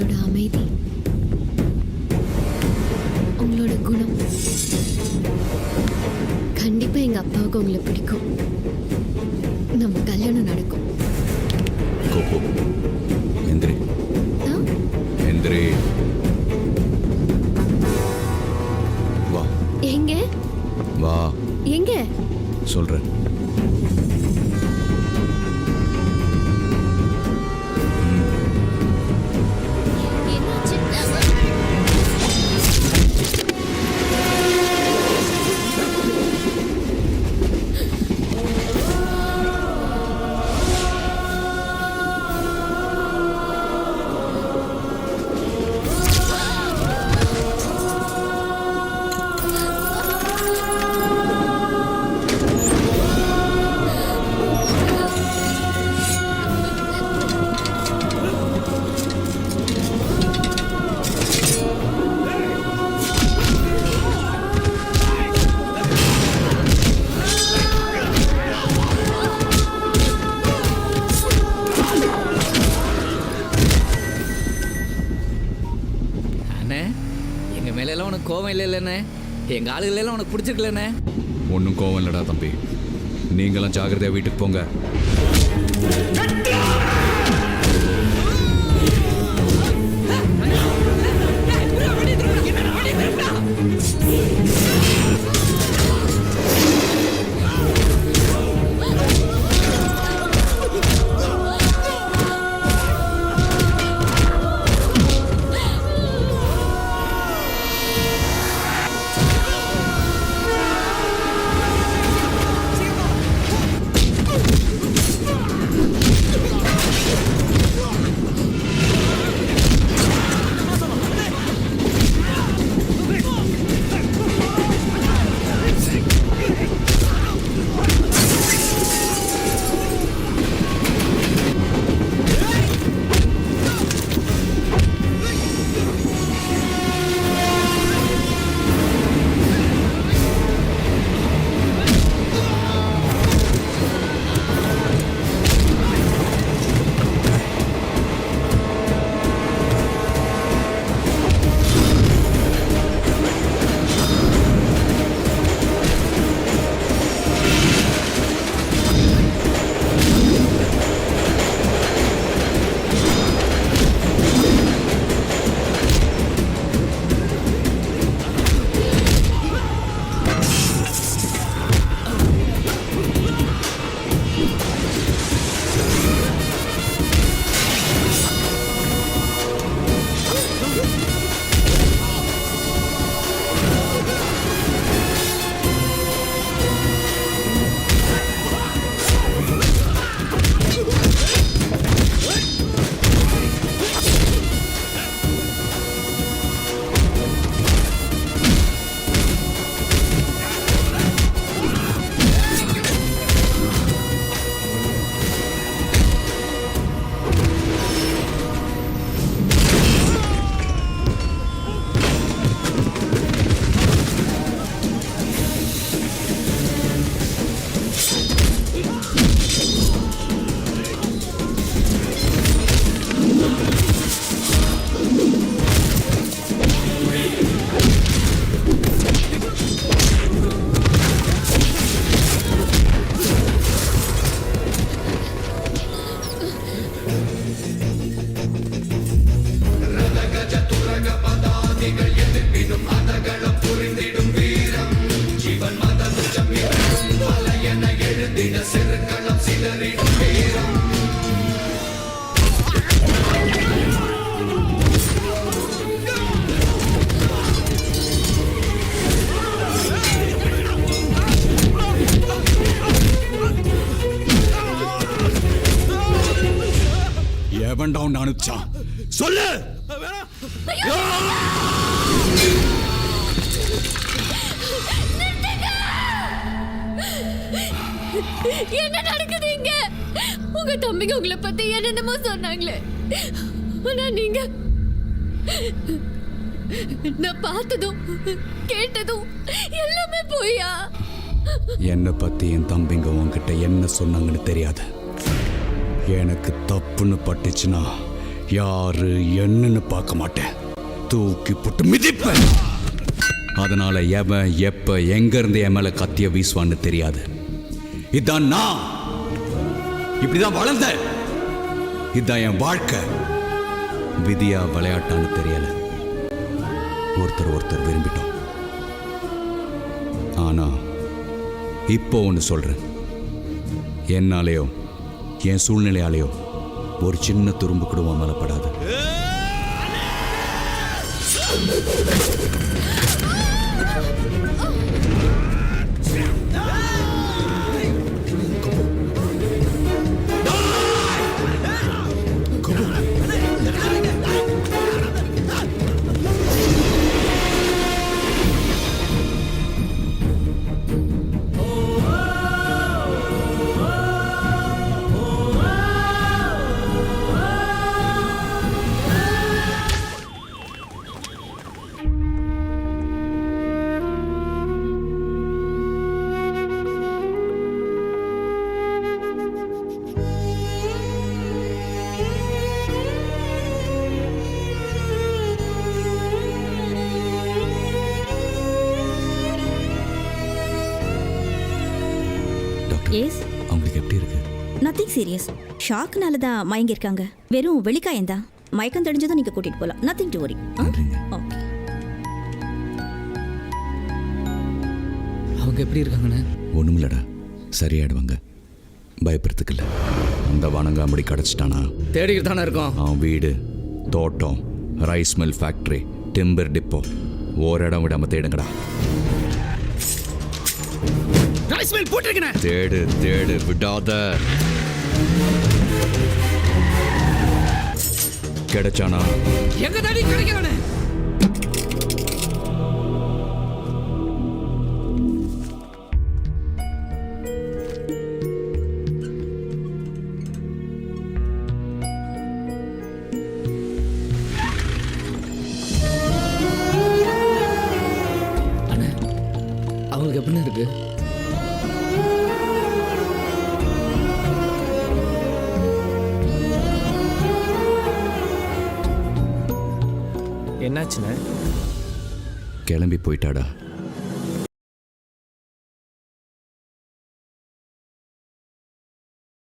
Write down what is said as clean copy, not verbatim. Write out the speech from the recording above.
உங்களோட அமைதி, உங்களோட குணம், கண்டிப்பா எங்க அப்பாவுக்கு உங்களை பிடிக்கும். நம்ம கல்யாணம் நடக்கும். கோபு, எந்திரி எந்திரி. வா. எங்க வா. எங்க சொல்றேன். எங்கள் மேலெல்லாம் உனக்கு கோவம் இல்லைல்லண்ணே, எங்கள் ஆளுகளெல்லாம் உனக்கு பிடிச்சிருக்கலண்ணே. ஒன்றும் கோவம் இல்லைடா தம்பி. நீங்களாம் ஜாக்கிரதையாக வீட்டுக்கு போங்க. எவன்டா உன்னை அனுப்பிச்சான் சொல்லு. என்ன நடக்குது இங்க? உங்க தம்பிங்க உங்களை பத்தி என்னென்னமோ சொன்னாங்களே, ஆனா நீங்க நான் பார்த்ததும் கேட்டதும் எல்லாமே போயா? என்னை பத்தி என் தம்பிங்க உன்கிட்ட என்ன சொன்னாங்கன்னு தெரியாது. எனக்கு தப்புன்னு பட்டுச்சுன்னா யாரு என்னன்னு பார்க்க மாட்டேன், தூக்கி போட்டு மிதிப்பேன். அதனால எவன் எப்ப எங்க இருந்து என் மேல கத்திய வீசுவான்னு தெரியாது. இதான் நான், இப்படிதான் வளர்ந்த, இதான் என் வாழ்க்கை. விதியா விளையாட்டான்னு தெரியல, ஒருத்தர் விரும்பிட்டோம். ஆனா இப்போ ஒன்று சொல்றேன், என்னாலேயோ என் சூழ்நிலையாலேயோ ஒரு சின்ன துரும்பு கூட உன் மேல படாது. எஸ், அவங்களுக்கு எப்படி இருக்கு? Nothing serious. ஷாக்னால தான் மயங்கியிருக்காங்க. வெறும் வெளிக்காயந்தான். மயக்கம் தெரிஞ்சதும் நீங்க கூட்டிட்டு போலாம். Nothing to worry. நன்றிங்க. ஓகே. அவங்க எப்படி இருக்காங்கண்ணே? ஒண்ணுமில்லடா, சரியாயிடுவாங்க, பயப்படுறதுக்கு இல்லை. அந்த வணங்காமடி கிடச்சிட்டானா தேடிக்கிட்டு தானே இருக்கோம். அவன் வீடு, தோட்டம், rice mill factory, timber depot, ஓரிடம் விடாம தேடுங்கடா. ரைஸ் மில் போட்டிருக்கேன். தேடு தேடு, விடாத. கிடைச்சானா? எங்க தேடி கிடைக்கலண்ணே. அண்ணே, அவங்களுக்கு எப்படின்னு இருக்கு? என்னாச்சுண்ணே? கிளம்பி போயிட்டாடா.